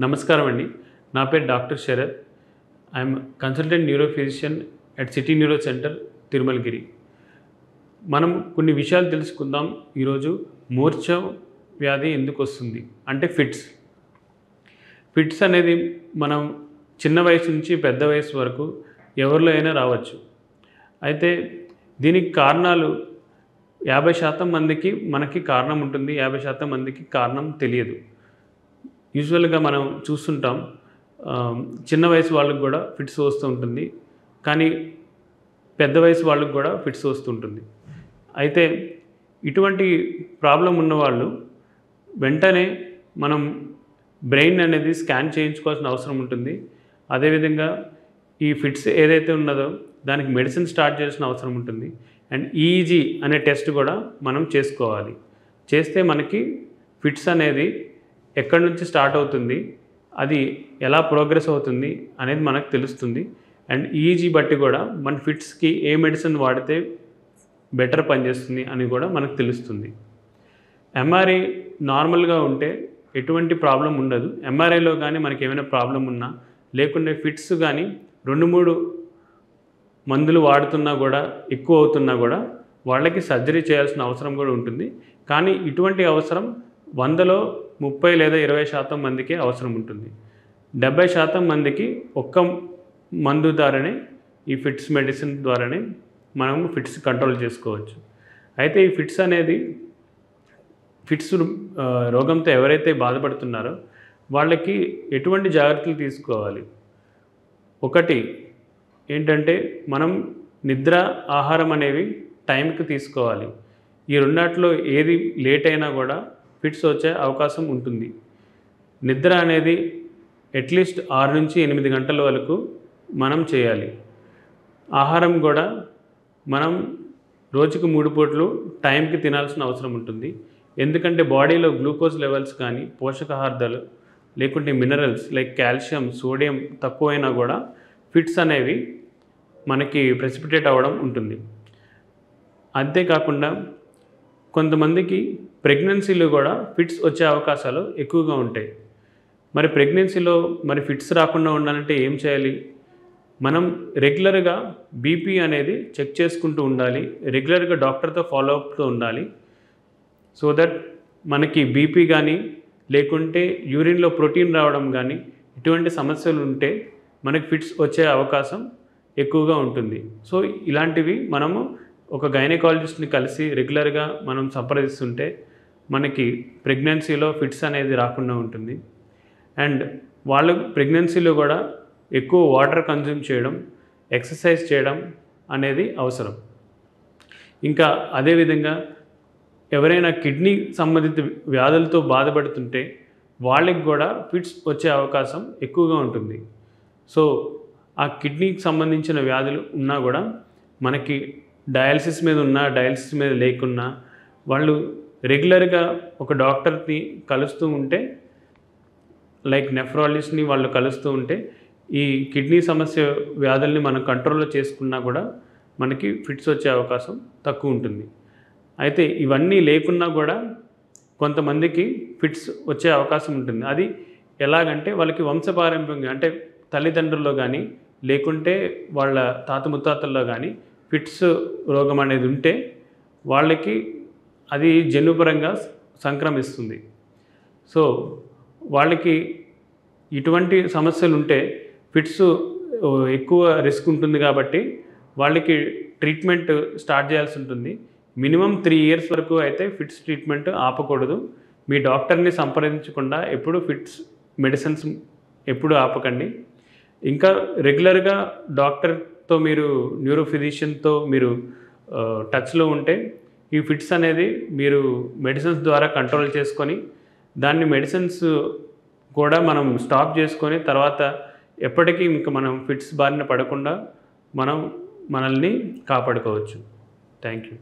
నమస్కారం అండి. నా పేరు doctor Sharath. I'm consultant neuro physician at city neuro centre, Tirumalagiri. మనం కొన్ని విషయాలు తెలుసుకుందాం ఈరోజు. మూర్ఛ వ్యాధి ఎందుకు వస్తుంది అంటే ఫిట్స్ అనేది మనం చిన్న వయసు నుంచి పెద్ద వయసు వరకు ఎవరిలో అయినా రావచ్చు. అయితే దీనికి కారణాలు 50% మందికి మనకి కారణం ఉంటుంది, 50% మందికి కారణం తెలియదు. యూజువల్గా మనం చూస్తుంటాం, చిన్న వయసు వాళ్ళకి కూడా ఫిట్స్ వస్తూ ఉంటుంది, కానీ పెద్ద వయసు వాళ్ళకి కూడా ఫిట్స్ వస్తుంటుంది. అయితే ఇటువంటి ప్రాబ్లం ఉన్నవాళ్ళు వెంటనే మనం బ్రెయిన్ అనేది స్కాన్ చేయించుకోవాల్సిన అవసరం ఉంటుంది. అదేవిధంగా ఈ ఫిట్స్ ఏదైతే ఉన్నదో దానికి మెడిసిన్ స్టార్ట్ చేయాల్సిన అవసరం ఉంటుంది. అండ్ ఈఈజీ అనే టెస్ట్ కూడా మనం చేసుకోవాలి. చేస్తే మనకి ఫిట్స్ అనేది ఎక్కడి నుంచి స్టార్ట్ అవుతుంది, అది ఎలా ప్రోగ్రెస్ అవుతుంది అనేది మనకు తెలుస్తుంది. అండ్ ఈఈజీ బట్టి కూడా మన ఫిట్స్కి ఏ మెడిసిన్ వాడితే బెటర్ పనిచేస్తుంది అని కూడా మనకు తెలుస్తుంది. ఎంఆర్ఐ నార్మల్గా ఉంటే ఎటువంటి ప్రాబ్లం ఉండదు. ఎంఆర్ఐలో కానీ మనకి ఏమైనా ప్రాబ్లం ఉన్నా, లేకుంటే ఫిట్స్ కానీ 2-3 మందులు వాడుతున్నా కూడా ఎక్కువ అవుతున్నా కూడా వాళ్ళకి సర్జరీ చేయాల్సిన అవసరం కూడా ఉంటుంది. కానీ ఇటువంటి అవసరం 100లో 30 లేదా 20% మందికే అవసరం ఉంటుంది. 70% మందికి ఒక్క మందు ద్వారానే, ఈ ఫిట్స్ మెడిసిన్ ద్వారానే మనం ఫిట్స్ కంట్రోల్ చేసుకోవచ్చు. అయితే ఈ ఫిట్స్ రోగంతో ఎవరైతే బాధపడుతున్నారో వాళ్ళకి ఎటువంటి జాగ్రత్తలు తీసుకోవాలి? ఒకటి ఏంటంటే, మనం నిద్ర, ఆహారం అనేవి టైంకి తీసుకోవాలి. ఈ రెండాట్లో ఏది లేట్ అయినా కూడా ఫిట్స్ వచ్చే అవకాశం ఉంటుంది. నిద్ర అనేది అట్లీస్ట్ 6 నుంచి 8 గంటల వరకు మనం చేయాలి. ఆహారం కూడా మనం రోజుకు 3 పూటలు టైంకి తినాల్సిన అవసరం ఉంటుంది. ఎందుకంటే బాడీలో గ్లూకోజ్ లెవెల్స్ కానీ, పోషకాహారాలు లేకుంటే మినరల్స్ లైక్ కాల్షియం, సోడియం తక్కువైనా కూడా ఫిట్స్ అనేవి మనకి ప్రెసిపిటేట్ అవ్వడం ఉంటుంది. అంతేకాకుండా కొంతమందికి ప్రెగ్నెన్సీలో కూడా ఫిట్స్ వచ్చే అవకాశాలు ఎక్కువగా ఉంటాయి. మరి ప్రెగ్నెన్సీలో ఫిట్స్ రాకుండా ఉండాలంటే ఏం చేయాలి? మనం రెగ్యులర్గా బీపీ అనేది చెక్ చేసుకుంటూ ఉండాలి. రెగ్యులర్గా డాక్టర్తో ఫాలోఅప్తో ఉండాలి. సో దట్ మనకి బీపీ కానీ, లేకుంటే యూరిన్లో ప్రోటీన్ రావడం కానీ, ఇటువంటి సమస్యలు ఉంటే మనకి ఫిట్స్ వచ్చే అవకాశం ఎక్కువగా ఉంటుంది. సో ఇలాంటివి మనము ఒక గైనకాలజిస్ట్ని కలిసి రెగ్యులర్గా మనం సంప్రదిస్తుంటే మనకి ప్రెగ్నెన్సీలో ఫిట్స్ అనేది రాకుండా ఉంటుంది. అండ్ వాళ్ళు ప్రెగ్నెన్సీలో కూడా ఎక్కువ వాటర్ కన్జ్యూమ్ చేయడం, ఎక్సర్సైజ్ చేయడం అనేది అవసరం. ఇంకా అదేవిధంగా ఎవరైనా కిడ్నీ సంబంధిత వ్యాధులతో బాధపడుతుంటే వాళ్ళకి కూడా ఫిట్స్ వచ్చే అవకాశం ఎక్కువగా ఉంటుంది. సో ఆ కిడ్నీకి సంబంధించిన వ్యాధులు ఉన్నా కూడా మనకి డయాలసిస్ మీద ఉన్నా, డయాలసిస్ మీద లేకున్నా వాళ్ళు రెగ్యులర్గా ఒక డాక్టర్ని కలుస్తూ ఉంటే, లైక్ నెఫ్రాలజిస్ట్ని వాళ్ళు కలుస్తూ ఉంటే ఈ కిడ్నీ సమస్య వ్యాధుల్ని మనం కంట్రోల్లో చేసుకున్నా కూడా మనకి ఫిట్స్ వచ్చే అవకాశం తక్కువ ఉంటుంది. అయితే ఇవన్నీ లేకున్నా కూడా కొంతమందికి ఫిట్స్ వచ్చే అవకాశం ఉంటుంది. అది ఎలాగంటే వాళ్ళకి వంశపారంపర్యంగా, అంటే తల్లిదండ్రుల్లో కానీ లేకుంటే వాళ్ళ తాత ముత్తాతల్లో కానీ ఫిట్స్ రోగం అనేది ఉంటే వాళ్ళకి అది జన్యుపరంగా సంక్రమిస్తుంది. సో వాళ్ళకి ఇటువంటి సమస్యలు ఉంటే ఫిట్స్ ఎక్కువ రిస్క్ ఉంటుంది కాబట్టి వాళ్ళకి ట్రీట్మెంట్ స్టార్ట్ చేయాల్సి ఉంటుంది. మినిమం 3 ఇయర్స్ వరకు అయితే ఫిట్స్ ట్రీట్మెంట్ ఆపకూడదు. మీ డాక్టర్ని సంప్రదించకుండా ఎప్పుడు ఫిట్స్ మెడిసిన్స్ ఎప్పుడు ఆపకండి. ఇంకా రెగ్యులర్గా డాక్టర్తో మీరు, న్యూరో ఫిజిషియన్తో మీరు టచ్లో ఉంటే ఈ ఫిట్స్ అనేది మీరు మెడిసిన్స్ ద్వారా కంట్రోల్ చేసుకొని, దాన్ని మెడిసిన్స్ కూడా మనం స్టాప్ చేసుకొని తర్వాత ఎప్పటికీ ఇంకా మనం ఫిట్స్ బారిన పడకుండా మనల్ని కాపాడుకోవచ్చు. Thank you.